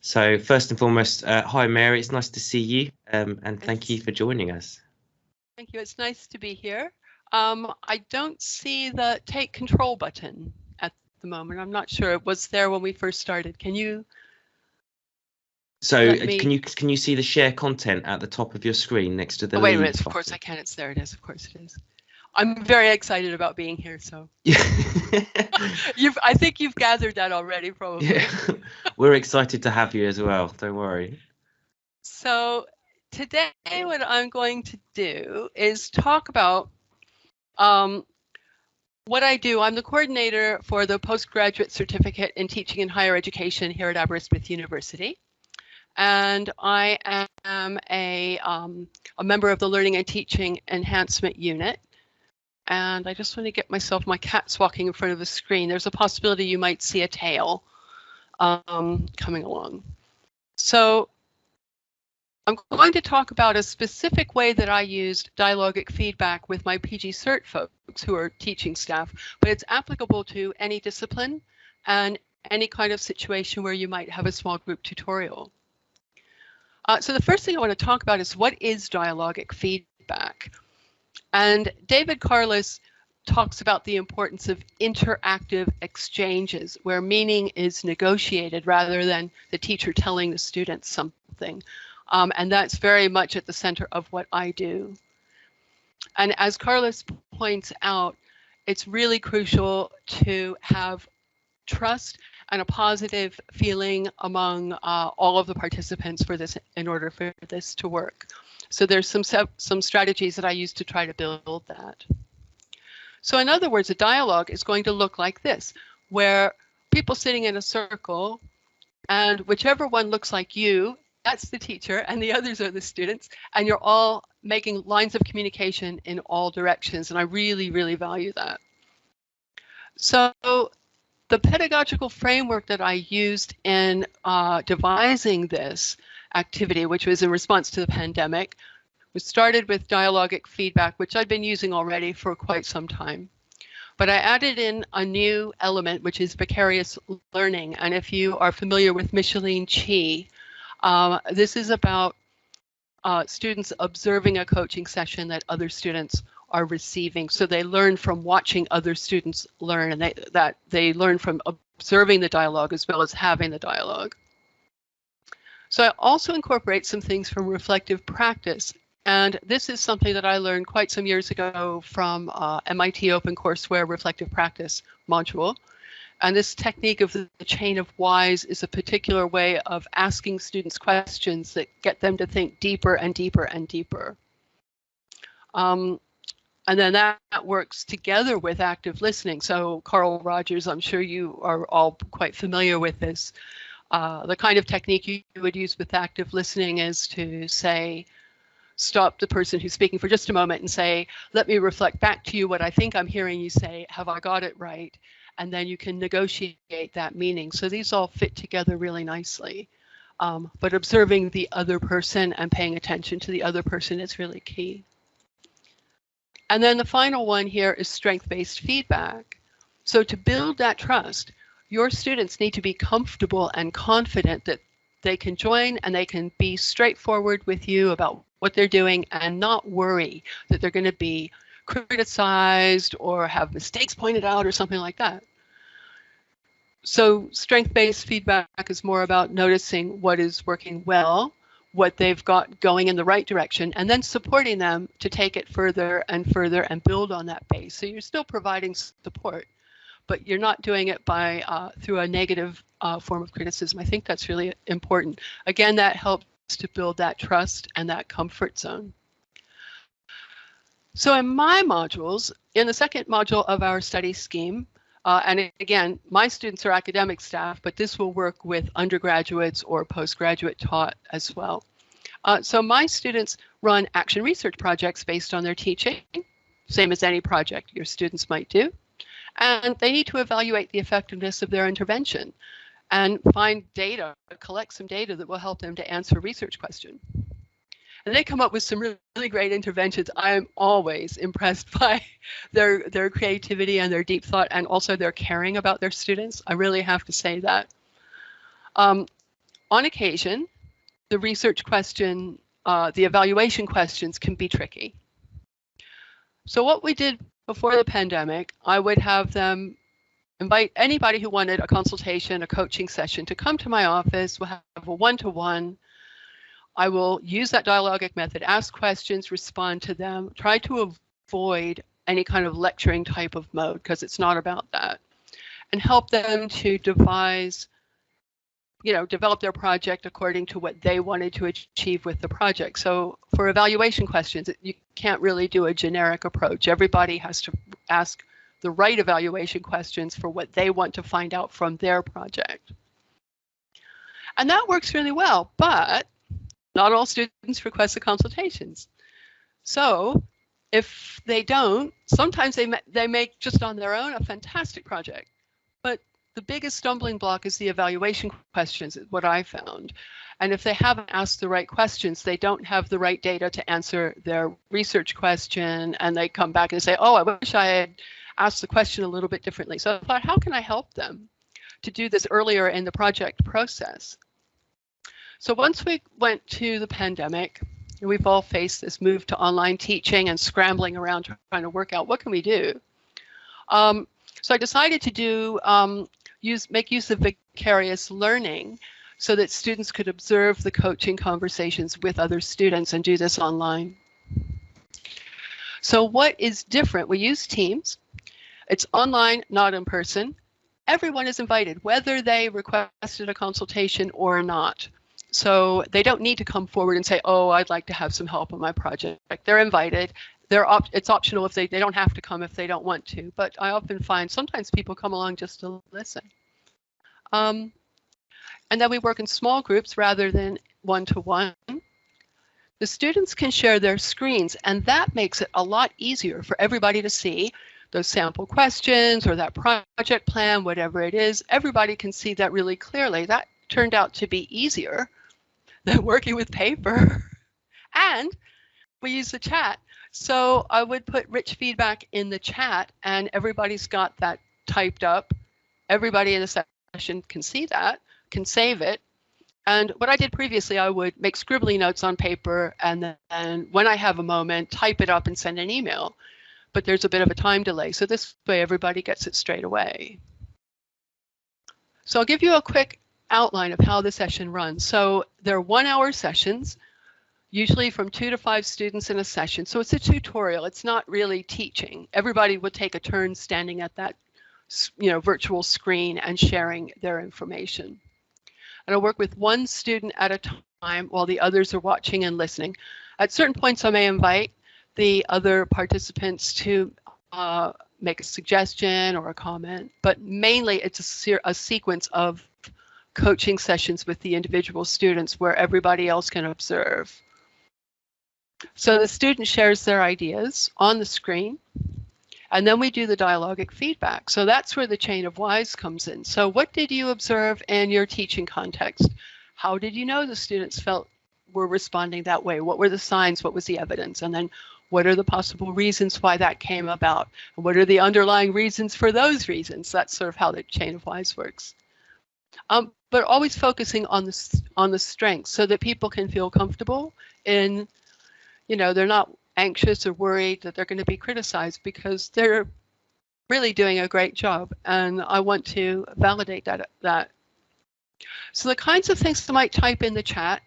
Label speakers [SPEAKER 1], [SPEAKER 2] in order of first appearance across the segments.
[SPEAKER 1] So first and foremost, hi Mary, it's nice to see you, and thank you for joining us.
[SPEAKER 2] Thank you, it's nice to be here. I don't see the take control button at the moment. I'm not sure it was there when we first started. Can you?
[SPEAKER 1] So can you see the share content at the top of your screen next to the
[SPEAKER 2] wait a
[SPEAKER 1] leave
[SPEAKER 2] minute, of course I can, it's there, it is, of course it is. I'm very excited about being here, so. I think you've gathered that already, probably.
[SPEAKER 1] Yeah. We're excited to have you as well, don't worry.
[SPEAKER 2] So today what I'm going to do is talk about what I do. I'm the coordinator for the postgraduate certificate in teaching in higher education here at Aberystwyth University. And I am a member of the Learning and Teaching Enhancement Unit. And I just want to get my cat's walking in front of the screen. There's a possibility you might see a tail coming along. So I'm going to talk about a specific way that I used dialogic feedback with my PG Cert folks who are teaching staff, but it's applicable to any discipline and any kind of situation where you might have a small group tutorial. So the first thing I want to talk about is what is dialogic feedback? And David Carless talks about the importance of interactive exchanges where meaning is negotiated rather than the teacher telling the students something. And that's very much at the center of what I do. And as Carless points out, it's really crucial to have trust and a positive feeling among all of the participants for this in order for this to work. So there's some strategies that I use to try to build that. So in other words, a dialogue is going to look like this, where people sitting in a circle, and whichever one looks like you, that's the teacher, and the others are the students, and you're all making lines of communication in all directions, and I really, really value that. So the pedagogical framework that I used in devising this activity, which was in response to the pandemic, was started with dialogic feedback, which I'd been using already for quite some time. But I added in a new element, which is vicarious learning. And if you are familiar with Micheline Chi, this is about students observing a coaching session that other students are receiving. So they learn from watching other students learn, and they learn from observing the dialogue as well as having the dialogue. So I also incorporate some things from reflective practice. And this is something that I learned quite some years ago from MIT OpenCourseware reflective practice module. And this technique of the chain of whys is a particular way of asking students questions that get them to think deeper and deeper and deeper. And then that works together with active listening. So Carl Rogers, I'm sure you are all quite familiar with this. The kind of technique you would use with active listening is to say, stop the person who's speaking for just a moment and say, let me reflect back to you what I think I'm hearing you say. Have I got it right? And then you can negotiate that meaning. So these all fit together really nicely. But observing the other person and paying attention to the other person is really key. And then the final one here is strength-based feedback. So to build that trust, your students need to be comfortable and confident that they can join and they can be straightforward with you about what they're doing and not worry that they're going to be criticized or have mistakes pointed out or something like that. So strength-based feedback is more about noticing what is working well, what they've got going in the right direction, and then supporting them to take it further and further and build on that base. So you're still providing support, but you're not doing it by through a negative form of criticism. I think that's really important. Again, that helps to build that trust and that comfort zone. So in my modules, in the second module of our study scheme, and again, my students are academic staff, but this will work with undergraduates or postgraduate taught as well. So my students run action research projects based on their teaching, same as any project your students might do. And they need to evaluate the effectiveness of their intervention and find data, collect some data that will help them to answer a research question. And they come up with some really great interventions. I am always impressed by their creativity and their deep thought, and also their caring about their students. I really have to say that. on occasion, the research question, the evaluation questions can be tricky. So what we did before the pandemic, I would have them invite anybody who wanted a consultation, a coaching session to come to my office. We'll have a one-to-one. I will use that dialogic method, ask questions, respond to them, try to avoid any kind of lecturing type of mode because it's not about that, and help them to devise, develop their project according to what they wanted to achieve with the project. So for evaluation questions, you can't really do a generic approach. Everybody has to ask the right evaluation questions for what they want to find out from their project. And that works really well, but not all students request the consultations. So if they don't, sometimes they make just on their own a fantastic project. But the biggest stumbling block is the evaluation questions, is what I found. And if they haven't asked the right questions, they don't have the right data to answer their research question, and they come back and say, oh, I wish I had asked the question a little bit differently. So I thought, how can I help them to do this earlier in the project process? So once we went to the pandemic, we've all faced this move to online teaching and scrambling around trying to work out what can we do. So I decided to do make use of vicarious learning so that students could observe the coaching conversations with other students and do this online. So what is different? We use Teams. It's online, not in person. Everyone is invited, whether they requested a consultation or not. So they don't need to come forward and say, oh, I'd like to have some help on my project. They're invited. It's optional if they don't have to come if they don't want to. But I often find sometimes people come along just to listen. And then we work in small groups rather than one-to-one. The students can share their screens, and that makes it a lot easier for everybody to see those sample questions or that project plan, whatever it is. Everybody can see that really clearly. That turned out to be easier than working with paper. And we use the chat. So I would put rich feedback in the chat, and everybody's got that typed up. Everybody in the session can see that, can save it. And what I did previously, I would make scribbly notes on paper, and then when I have a moment, type it up and send an email. But there's a bit of a time delay, so this way everybody gets it straight away. So I'll give you a quick outline of how the session runs. So they're 1-hour sessions, usually from 2 to 5 students in a session. So it's a tutorial. It's not really teaching. Everybody would take a turn standing at that, virtual screen and sharing their information. And I'll work with one student at a time while the others are watching and listening. At certain points, I may invite the other participants to make a suggestion or a comment, but mainly it's a sequence of coaching sessions with the individual students where everybody else can observe. So the student shares their ideas on the screen, and then we do the dialogic feedback. So that's where the chain of whys comes in. So what did you observe in your teaching context? How did you know the students were responding that way? What were the signs? What was the evidence? And then what are the possible reasons why that came about? And what are the underlying reasons for those reasons? That's sort of how the chain of whys works. But always focusing on the strengths so that people can feel comfortable in, they're not anxious or worried that they're going to be criticized because they're really doing a great job, and I want to validate that. So the kinds of things I might type in the chat,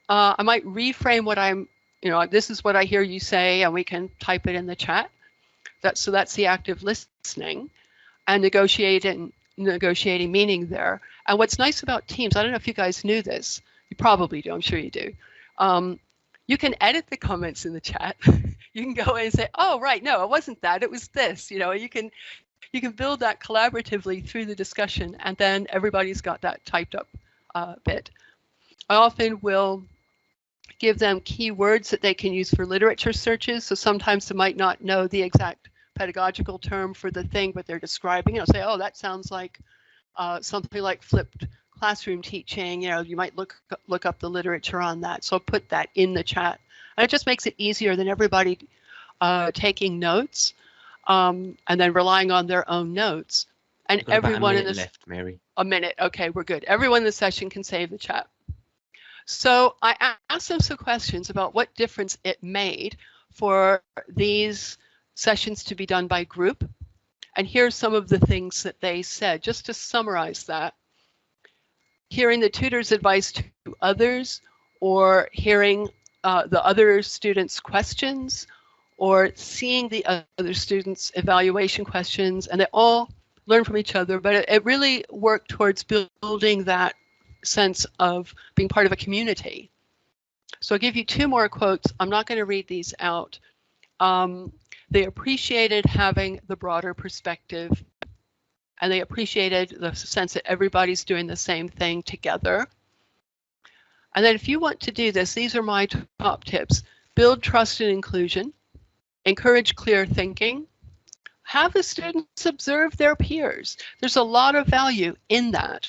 [SPEAKER 2] I might reframe what I'm, this is what I hear you say, and we can type it in the chat. So that's the active listening and negotiating meaning there. And what's nice about Teams, I don't know if you guys knew this, you probably do, I'm sure you do. You can edit the comments in the chat. You can go in and say, oh, right, no, it wasn't that, it was this. You can build that collaboratively through the discussion, and then everybody's got that typed up bit. I often will give them keywords that they can use for literature searches. So sometimes they might not know the exact pedagogical term for the thing, but they're describing it. I'll say, oh, that sounds like something like flipped classroom teaching. You might look up the literature on that. So I'll put that in the chat. And it just makes it easier than everybody taking notes and then relying on their own notes. And everyone in this
[SPEAKER 1] left, Mary.
[SPEAKER 2] A minute. Okay, we're good. Everyone in the session can save the chat. So I asked them some questions about what difference it made for these sessions to be done by group. And here's some of the things that they said, just to summarize that. Hearing the tutor's advice to others, or hearing the other students' questions, or seeing the other students' evaluation questions, and they all learn from each other, but it really worked towards building that sense of being part of a community. So I'll give you two more quotes. I'm not going to read these out. They appreciated having the broader perspective, and they appreciated the sense that everybody's doing the same thing together. And then if you want to do this, these are my top tips. Build trust and inclusion, encourage clear thinking, have the students observe their peers. There's a lot of value in that.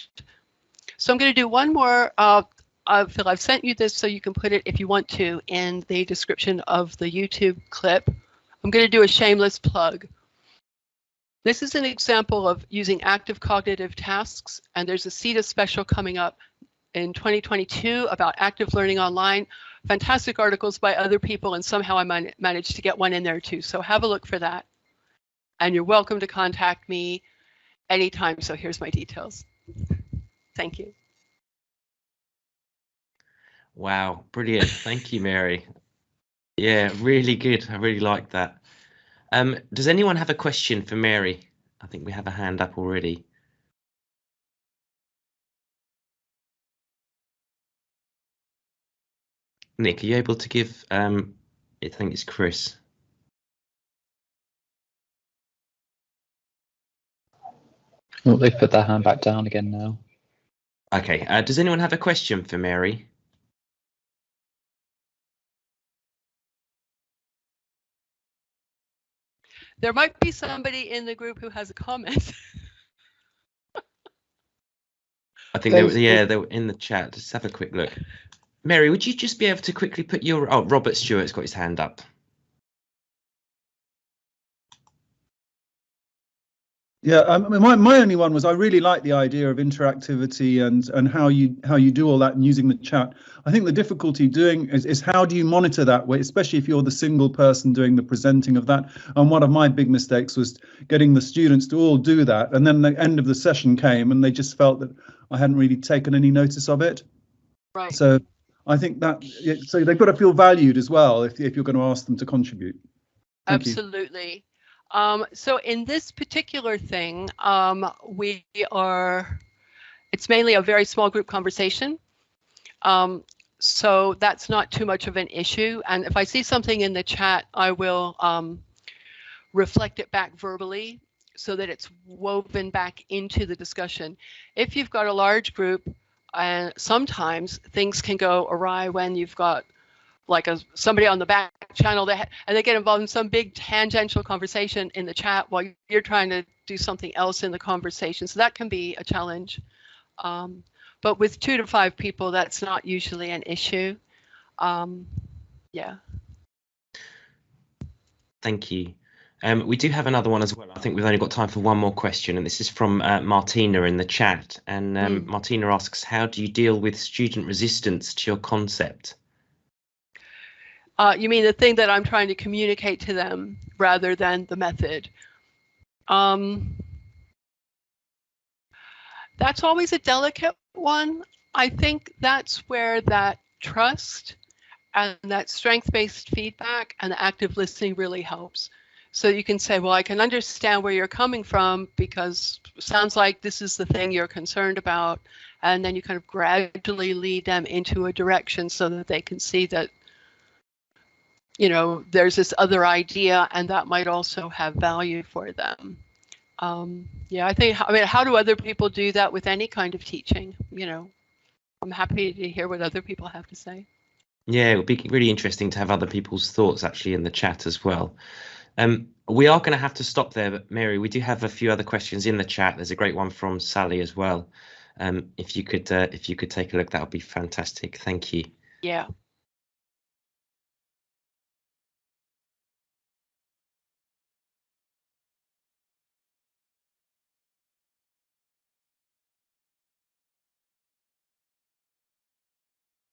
[SPEAKER 2] So I'm going to do one more. Phil, I've sent you this so you can put it, if you want to, in the description of the YouTube clip. I'm going to do a shameless plug. This is an example of using active cognitive tasks, and there's a CETA special coming up in 2022 about active learning online. Fantastic articles by other people, and somehow I managed to get one in there too. So have a look for that. And you're welcome to contact me anytime. So here's my details. Thank you.
[SPEAKER 1] Wow, brilliant. Thank you, Mary. Yeah, really good. I really like that. Does anyone have a question for Mary? I think we have a hand up already. Nick, are you able to give, I think it's Chris.
[SPEAKER 3] Oh, they've put their hand back down again now.
[SPEAKER 1] Okay, does anyone have a question for Mary?
[SPEAKER 2] There might be somebody in the group who has a comment.
[SPEAKER 1] I think they were in the chat. Just have a quick look. Mary, would you just be able to quickly put your... Oh, Robert Stewart's got his hand up.
[SPEAKER 4] Yeah, my only one was I really like the idea of interactivity and how you do all that and using the chat. I think the difficulty doing is how do you monitor that way, especially if you're the single person doing the presenting of that. And one of my big mistakes was getting the students to all do that, and then the end of the session came and they just felt that I hadn't really taken any notice of it.
[SPEAKER 2] Right.
[SPEAKER 4] So I think that so they've got to feel valued as well if you're going to ask them to contribute. Thank
[SPEAKER 2] Absolutely. So in this particular thing, it's mainly a very small group conversation. So that's not too much of an issue. And if I see something in the chat, I will reflect it back verbally so that it's woven back into the discussion. If you've got a large group, sometimes things can go awry when you've got like somebody on the back channel and they get involved in some big tangential conversation in the chat while you're trying to do something else in the conversation. So that can be a challenge. But with 2 to 5 people, that's not usually an issue. Yeah.
[SPEAKER 1] Thank you. We do have another one as well. I think we've only got time for one more question, and this is from Martina in the chat. And Martina asks, how do you deal with student resistance to your concept?
[SPEAKER 2] You mean the thing that I'm trying to communicate to them rather than the method? That's always a delicate one. I think that's where that trust and that strength-based feedback and the active listening really helps. So you can say, well, I can understand where you're coming from because it sounds like this is the thing you're concerned about. And then you kind of gradually lead them into a direction so that they can see that, you know, there's this other idea and that might also have value for them. Yeah, I mean, how do other people do that with any kind of teaching? You know, I'm happy to hear what other people have to say.
[SPEAKER 1] Yeah, it would be really interesting to have other people's thoughts actually in the chat as well. We are going to have to stop there, but Mary, we do have a few other questions in the chat. There's a great one from Sally as well. If you could take a look, that would be fantastic. Thank you.
[SPEAKER 2] Yeah.